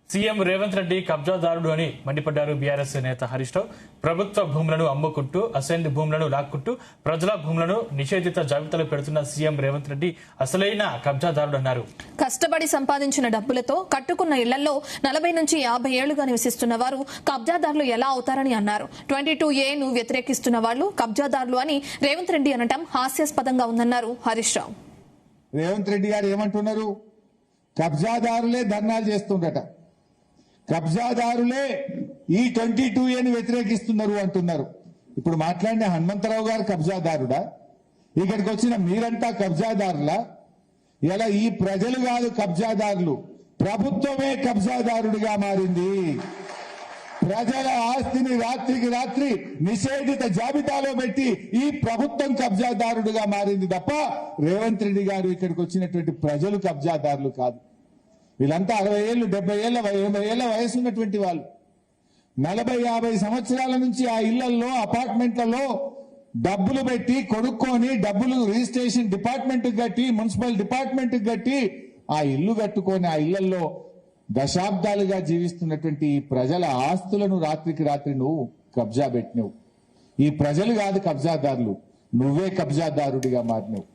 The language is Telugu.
సీఎం రేవంత్ రెడ్డి కబ్జాదారుడు అని మండిపడ్డారు బీఆర్ఎస్ నేత హరీష్ రావు. ప్రభుత్వ భూములను అమ్ముకుంటూ అసైన్డ్ భూములను లాక్కుంటూ ప్రజల భూములను నిషేధిత జాబితాలో పెడుతున్న సీఎం రేవంత్ రెడ్డి అసలైన కబ్జాదారుడు అన్నారు. కష్టపడి సంపాదించిన డబ్బులతో కట్టుకున్న ఇళ్లలో 40 నుంచి 50 ఏళ్లుగా నివసిస్తున్న వారు కబ్జాదారులు ఎలా అవుతారని అన్నారు. 22A ను వ్యతిరేకిస్తున్న వాళ్లు కబ్జాదారులు అని రేవంత్ రెడ్డి అనటం హాస్యాస్పదంగా ఉందన్నారు హరీష్ రావు. రేవంత్ రెడ్డి గారు ఏమంటున్నారు? కబ్జాదారులే ధర్నాలు చేస్తుండట, కబ్జాదారులే ఈ 22Aని వ్యతిరేకిస్తున్నారు అంటున్నారు. ఇప్పుడు మాట్లాడిన హనుమంతరావు గారు కబ్జాదారుడా? ఇక్కడికి వచ్చిన మీరంతా కబ్జాదారులా? ఇలా ఈ ప్రజలు కాదు కబ్జాదారులు, ప్రభుత్వమే కబ్జాదారుడిగా మారింది. ప్రజల ఆస్తిని రాత్రికి రాత్రి నిషేధిత జాబితాలో పెట్టి ఈ ప్రభుత్వం కబ్జాదారుడిగా మారింది తప్ప రేవంత్ రెడ్డి గారు ఇక్కడికి వచ్చినటువంటి ప్రజలు కబ్జాదారులు కాదు. వీళ్ళంతా 60 ఏళ్ళు, 70 ఏళ్ళ, 80 ఏళ్ల వయసు ఉన్నటువంటి వాళ్ళు. 40-50 సంవత్సరాల నుంచి ఆ ఇళ్లలో, అపార్ట్మెంట్లలో డబ్బులు పెట్టి కొనుక్కొని, డబ్బులు రిజిస్ట్రేషన్ డిపార్ట్మెంట్ కట్టి, మున్సిపల్ డిపార్ట్మెంట్ కట్టి ఆ ఇల్లు కట్టుకొని ఆ ఇళ్లలో దశాబ్దాలుగా జీవిస్తున్నటువంటి ఈ ప్రజల ఆస్తులను రాత్రికి రాత్రి నువ్వు కబ్జా పెట్టినవు. ఈ ప్రజలు కాదు కబ్జాదారులు, నువ్వే కబ్జాదారుడిగా మారినవు.